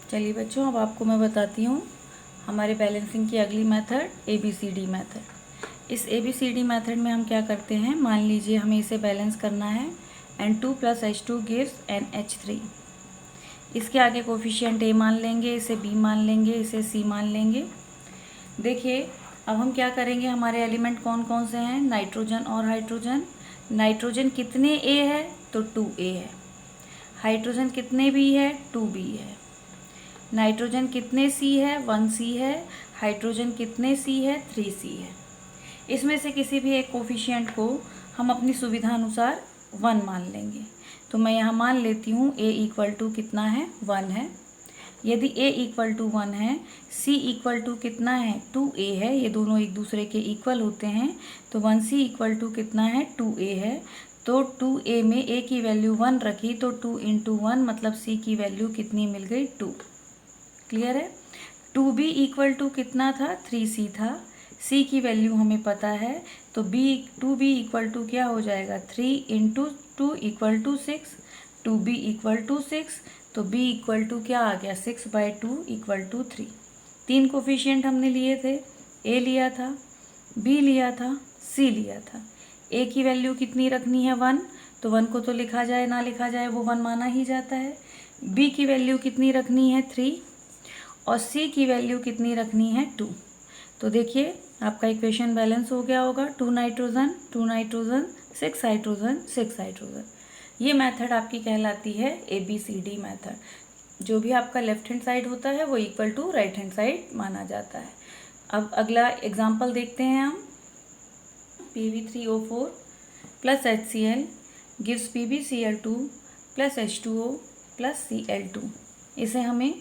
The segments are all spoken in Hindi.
चलिए बच्चों, अब आपको मैं बताती हूँ हमारे बैलेंसिंग की अगली मेथड ABCD मेथड। इस ABCD मेथड में हम क्या करते हैं, मान लीजिए हमें इसे बैलेंस करना है N2 + H2 गिव्स NH3। इसके आगे कोफिशिएंट A मान लेंगे, इसे B मान लेंगे, इसे C मान लेंगे। देखिए अब हम क्या करेंगे, हमारे एलिमेंट कौन कौन से हैं, नाइट्रोजन और हाइड्रोजन। नाइट्रोजन कितने A है तो 2A है। हाइड्रोजन कितने B है, 2B है। नाइट्रोजन कितने C है, 1C है। हाइड्रोजन कितने C है, 3C है। इसमें से किसी भी एक कोफिशिएंट को हम अपनी सुविधा अनुसार 1 मान लेंगे। तो मैं यहाँ मान लेती हूँ A = कितना है, 1 है। यदि A = 1 है, C = कितना है, 2A है। ये दोनों एक दूसरे के इक्वल होते हैं, तो 1C = कितना है, 2A है। तो 2A में A की वैल्यू 1 रखी तो 2 × 1 मतलब C की वैल्यू कितनी मिल गई, 2। क्लियर है। 2B = कितना था, 3C था। C की वैल्यू हमें पता है, तो 2B = क्या हो जाएगा, 3 × 2 = 6। 2B = 6, तो B = क्या आ गया, 6/2 = 3। 3 कोफिशिएंट हमने लिए थे, A लिया था, B लिया था, C लिया था। A की वैल्यू कितनी रखनी है, 1, तो 1 को तो लिखा जाए ना लिखा जाए वो 1 माना ही जाता है। B की वैल्यू कितनी रखनी है, 3, और C की वैल्यू कितनी रखनी है, 2। तो देखिए आपका इक्वेशन बैलेंस हो गया होगा, 2 नाइट्रोजन 2 नाइट्रोजन 6 हाइड्रोजन 6 हाइड्रोजन। ये मेथड आपकी कहलाती है ABCD मेथड। जो भी आपका लेफ्ट हैंड साइड होता है वो equal to right hand side माना जाता है। अब अगला एग्जाम्पल देखते हैं हम। Pb3O4 + HCl gives PbCl2 + H2O + Cl2। इसे हमें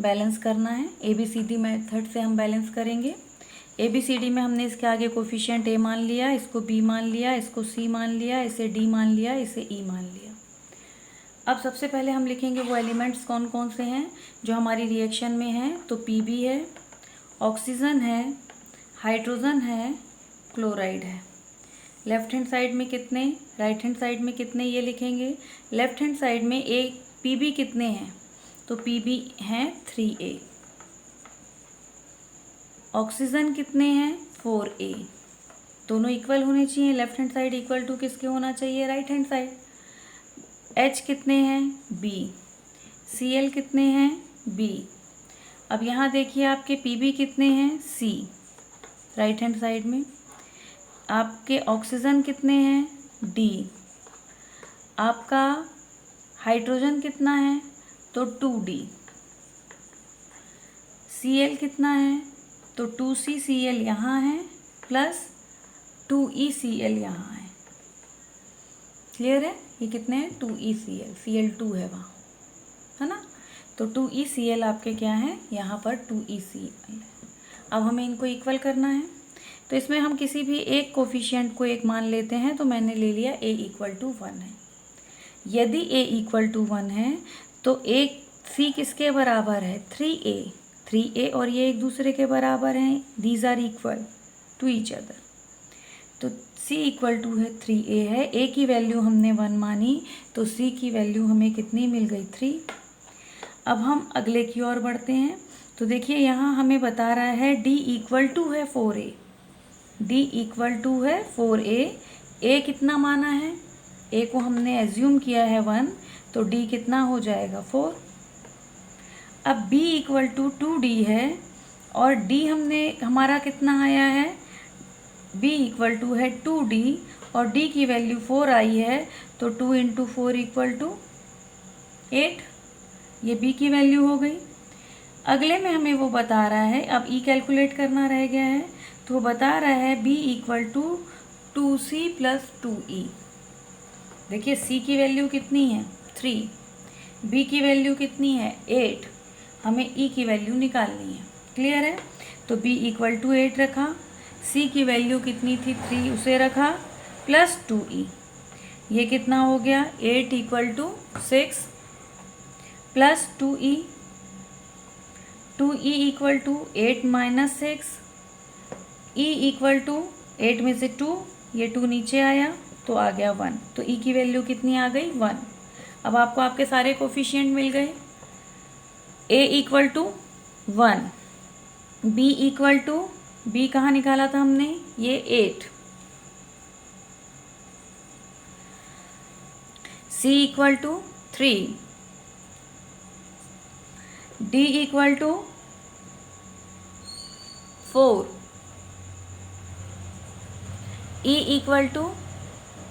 बैलेंस करना है। ABCD मेथड से हम बैलेंस करेंगे। ABCD में हमने इसके आगे कोफिशिएंट A मान लिया, इसको B मान लिया, इसको C मान लिया, इसे D मान लिया, इसे E मान लिया। अब सबसे पहले हम लिखेंगे वो एलिमेंट्स कौन कौन से हैं जो हमारी रिएक्शन में हैं। तो Pb है, ऑक्सीजन है, हाइड्रोजन है, क्लोराइड है। लेफ्ट हैंड साइड में कितने, राइट हैंड साइड में कितने, ये लिखेंगे। लेफ्ट हैंड साइड में Pb कितने हैं, तो Pb हैं 3A। ऑक्सीजन कितने हैं, 4A। दोनों इक्वल होने चाहिए। Left hand side equal to किसके होना चाहिए, राइट हैंड साइड। H कितने हैं, B। Cl कितने हैं, B। अब यहाँ देखिए आपके Pb कितने हैं, C, राइट हैंड साइड में। आपके ऑक्सीजन कितने हैं, D। आपका हाइड्रोजन कितना है, तो 2D। Cl कितना है, तो 2CCl यहाँ है प्लस 2ECl यहाँ है। क्लियर है, ये कितने हैं, 2ECl, Cl2 है वहाँ, है ना। तो 2ECl आपके क्या है, यहाँ पर 2ECl। अब हमें इनको इक्वल करना है, तो इसमें हम किसी भी एक कोफिशिएंट को 1 मान लेते हैं। तो मैंने ले लिया A = 1 है। यदि A = 1 है तो C किसके बराबर है, 3A और ये एक दूसरे के बराबर हैं, these are equal to each other. तो C = है 3A है। A की वैल्यू हमने 1 मानी, तो C की वैल्यू हमें कितनी मिल गई, 3। अब हम अगले की ओर बढ़ते हैं। तो देखिए यहाँ हमें बता रहा है D = है 4A। D = है 4A। A कितना माना है, A को हमने एज्यूम किया है 1, तो D कितना हो जाएगा, 4। अब B = 2D है और D हमारा कितना आया है, B = है 2D और D की वैल्यू 4 आई है, तो 2 × 4 = 8। ये B की वैल्यू हो गई। अगले में हमें वो बता रहा है, अब E कैलकुलेट करना रह गया है, तो वो बता रहा है B = 2C + 2E। देखिए C की वैल्यू कितनी है, 3, B की वैल्यू कितनी है, 8। हमें E की वैल्यू निकालनी है। क्लियर है, तो B = 8 रखा, C की वैल्यू कितनी थी, 3, उसे रखा, प्लस 2E। ये कितना हो गया, 8 = 6 प्लस 2E। 2E = 8 - 6। E = 8 में से 2, ये 2 नीचे आया तो आ गया 1। तो E की वैल्यू कितनी आ गई, 1। अब आपको आपके सारे कोफिशिएंट मिल गए। A equal to 1, B equal to, B कहाँ निकाला था हमने, ये 8, C equal to 3, D equal to 4, E equal to,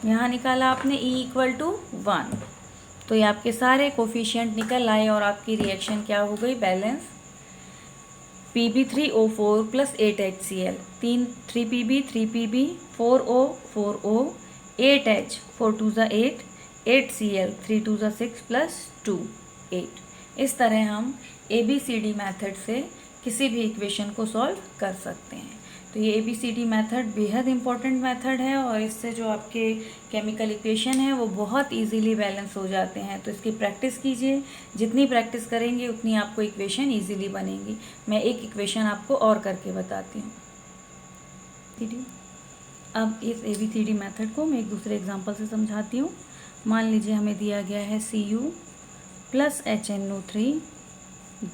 यहाँ निकाला आपने E इक्वल टू 1। तो ये आपके सारे कोफिशिएंट निकल आए और आपकी रिएक्शन क्या हो गई, balance. Pb3O4 plus 8HCl, 3Pb 3Pb 4O 4O 8H 4 2 8, 8Cl 3 2 6 plus 2 8। इस तरह हम ABCD मेथड से किसी भी इक्वेशन को सॉल्व कर सकते हैं। तो ये ABCD मेथड बेहद इम्पॉर्टेंट मेथड है और इससे जो आपके केमिकल इक्वेशन है वो बहुत इजीली बैलेंस हो जाते हैं। तो इसकी प्रैक्टिस कीजिए, जितनी प्रैक्टिस करेंगे उतनी आपको इक्वेशन इजीली बनेगी। मैं एक इक्वेशन आपको और करके बताती हूँ। अब इस ABCD मेथड को मैं एक दूसरे एग्जाम्पल से समझाती हूँ। मान लीजिए हमें दिया गया है Cu plus HNO3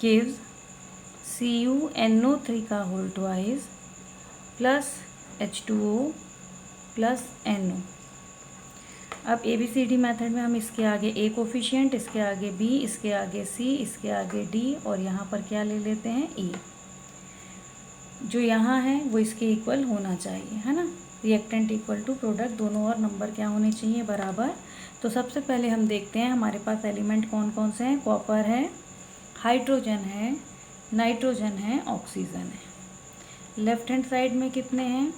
gives CuNO3 का whole twice plus H2O plus NO। अब ABCD मेथड में हम इसके आगे A कोफिशिएंट, इसके आगे B, इसके आगे C, इसके आगे D और यहाँ पर क्या ले लेते हैं, E। जो यहाँ है वो इसके इक्वल होना चाहिए, है ना। रिएक्टेंट इक्वल टू प्रोडक्ट, दोनों और नंबर क्या होने चाहिए, बराबर। तो सबसे पहले हम देखते हैं हमारे पास एलिमेंट कौन कौन से हैं। कॉपर है, हाइड्रोजन है, नाइट्रोजन है, ऑक्सीजन है। लेफ्ट हैंड साइड में कितने हैं,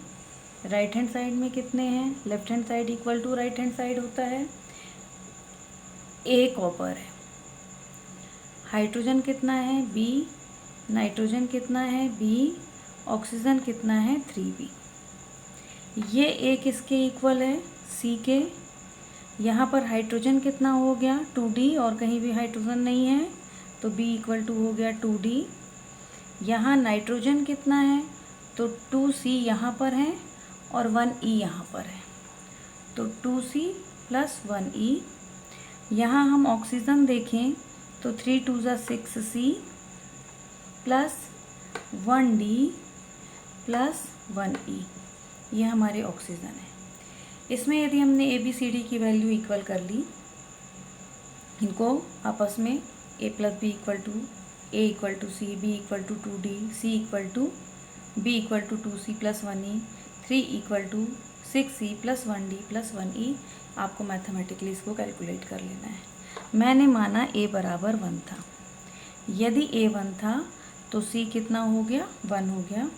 राइट हैंड साइड में कितने हैं। Left hand side equal to right hand side होता है। A कॉपर है, हाइड्रोजन कितना है, B, नाइट्रोजन कितना है, B, ऑक्सीजन कितना है, 3B। ये A किसके इक्वल है, C के। यहाँ पर हाइड्रोजन कितना हो गया, 2D, और कहीं भी हाइड्रोजन नहीं है तो B इक्वल टू हो गया 2D। यहाँ नाइट्रोजन कितना है, तो 2C यहाँ पर है और 1E यहाँ पर है, तो 2C प्लस 1E। यहाँ हम ऑक्सीजन देखें तो 3 2 6C plus 1D plus 1E, ये हमारे ऑक्सीजन है। इसमें यदि हमने ABCD की वैल्यू इक्वल कर ली, इनको आपस में A plus B equal to A equal to C, B equal to 2D, C equal to B equal to 2C plus 1E, 3 equal to 6C plus 1D plus 1E। आपको मैथमेटिकली इसको कैलकुलेट कर लेना है। मैंने माना A बराबर 1 था। यदि A 1 था तो C कितना हो गया, 1 हो गया।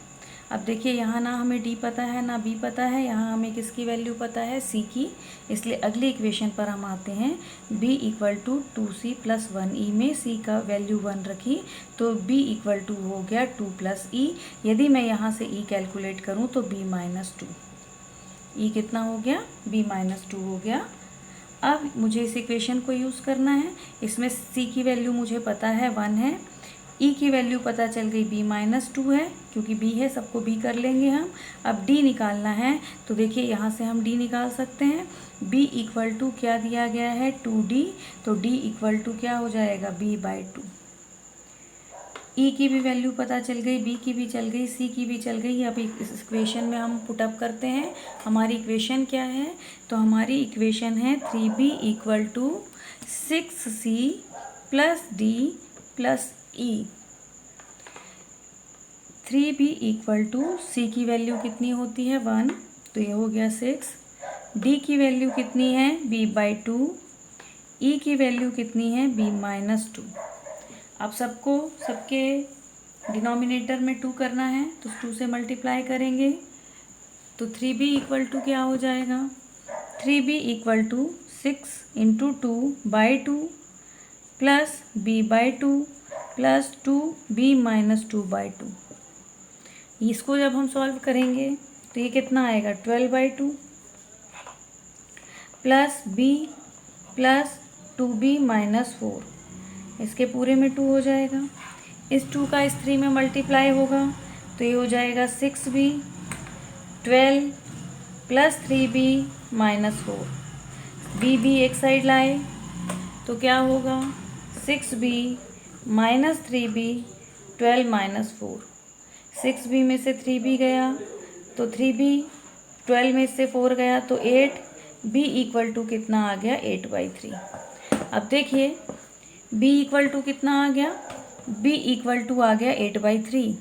अब देखिए यहाँ ना हमें D पता है ना B पता है, यहाँ हमें किसकी वैल्यू पता है, C की। इसलिए अगली इक्वेशन पर हम आते हैं। B equal to 2C plus 1E में C का वैल्यू 1 रखी तो B इक्वल टू हो गया 2 प्लस E। यदि मैं यहाँ से E कैलकुलेट करूँ तो B माइनस 2, E कितना हो गया, B माइनस 2 हो गया। अब मुझे इस इक्वेशन को यूज़ करना है। इसमें C की वैल्यू मुझे पता है 1 है, E की वैल्यू पता चल गई B माइनस 2 है, क्योंकि B है सबको B कर लेंगे हम। अब D निकालना है तो देखिए यहाँ से हम D निकाल सकते हैं। B इक्वल टू क्या दिया गया है, 2D, तो D इक्वल टू क्या हो जाएगा, B/2। E की भी वैल्यू पता चल गई, B की भी चल गई, C की भी चल गई। अब इस इक्वेशन में हम पुटअप करते हैं। हमारी इक्वेशन क्या है, तो हमारी इक्वेशन है 3B equal to 6C plus D plus E। 3B equal to C की वैल्यू कितनी होती है, 1, तो ये हो गया 6। D की वैल्यू कितनी है, B/2। E की वैल्यू कितनी है, B-2। अब सबको सबके डिनोमिनेटर में 2 करना है तो 2 से मल्टीप्लाई करेंगे तो 3B इक्वल टू क्या हो जाएगा, 3B equal to 6 into 2/2 plus B/2 plus 2B-2/2। इसको जब हम सॉल्व करेंगे तो ये कितना आएगा, 12/2 प्लस B प्लस 2B-4। इसके पूरे में 2 हो जाएगा। इस 2 का इस 3 में मल्टीप्लाई होगा तो ये हो जाएगा 6B 12 प्लस 3B-4। B एक साइड लाए तो क्या होगा, 6B -3b 12 - 4, 6b में से 3b गया तो 3b, 12 में से 4 गया तो 8, b इक्वल टू कितना आ गया 8/3। अब देखिए b इक्वल टू कितना आ गया, b इक्वल टू आ गया 8/3।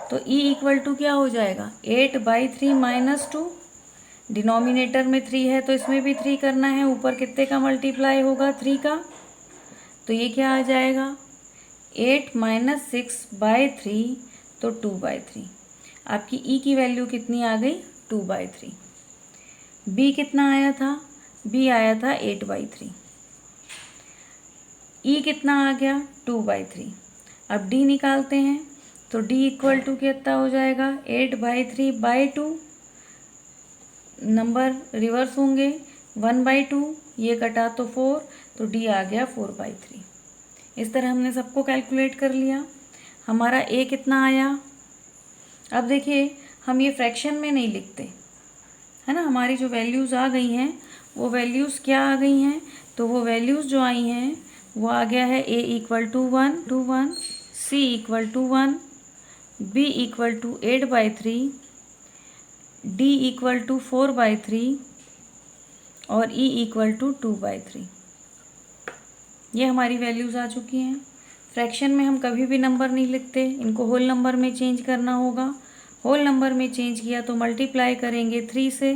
तो e इक्वल टू क्या हो जाएगा 8/3 - 2, डिनोमिनेटर में 3 है तो इसमें भी 3 करना है, ऊपर कितने का मल्टीप्लाई होगा 3 का, तो ये क्या आ जाएगा 8 - 6/3, तो 2/3। आपकी e की वैल्यू कितनी आ गई 2/3। b कितना आया था, b आया था 8/3। e कितना आ गया 2/3। अब d निकालते हैं तो d इक्वल टू कितना हो जाएगा 8/3/2, नंबर रिवर्स होंगे 1/2, ये कटा तो 4, तो d आ गया 4/3। इस तरह हमने सबको कैलकुलेट कर लिया। हमारा a कितना आया, अब देखिए हम ये फ्रैक्शन में नहीं लिखते है ना, हमारी जो वैल्यूज़ आ गई हैं वो वैल्यूज़ क्या आ गई हैं, तो वो वैल्यूज़ जो आई हैं वो आ गया है a equal to 1, c equal to 1, b equal to 8/3, d equal to 4/3 और e इक्वल टू 2/3। ये हमारी वैल्यूज़ आ चुकी हैं। फ्रैक्शन में हम कभी भी नंबर नहीं लिखते, इनको होल नंबर में चेंज करना होगा। होल नंबर में चेंज किया तो मल्टीप्लाई करेंगे 3 से,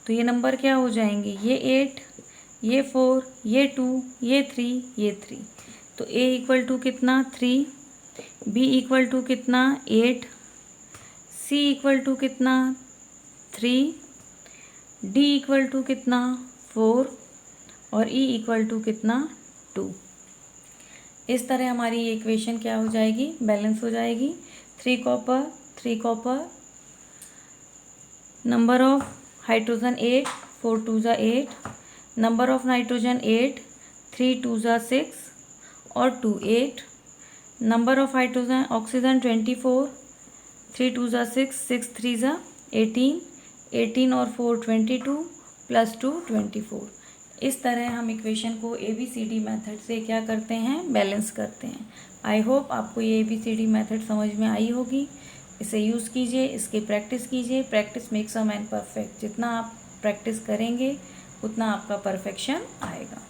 तो ये नंबर क्या हो जाएंगे, ये 8, ये 4, ये 2, ये 3, ये 3। तो a इक्वल टू कितना 3, b इक्वल टू कितना 8, c इक्वल टू कितना 3, d इक्वल टू कितना 4 और e इक्वल टू कितना 2। इस तरह हमारी ये इक्वेशन क्या हो जाएगी, बैलेंस हो जाएगी। 3 कॉपर, नंबर ऑफ हाइड्रोजन 8, 4 2 ज़ा 8, नंबर ऑफ नाइट्रोजन 8, 3 2 ज़ा 6 और 2 8, नंबर ऑफ हाइड्रोजन ऑक्सीजन 24, 3 2 ज़ा 6, 6 3 ज़ा 18, 18 और 4 22 प्लस 2 24। इस तरह हम इक्वेशन को ABCD मेथड से क्या करते हैं, बैलेंस करते हैं। आई होप आपको ये ABCD मेथड समझ में आई होगी। इसे यूज़ कीजिए, इसकी प्रैक्टिस कीजिए। Practice makes a man perfect. जितना आप प्रैक्टिस करेंगे उतना आपका परफेक्शन आएगा।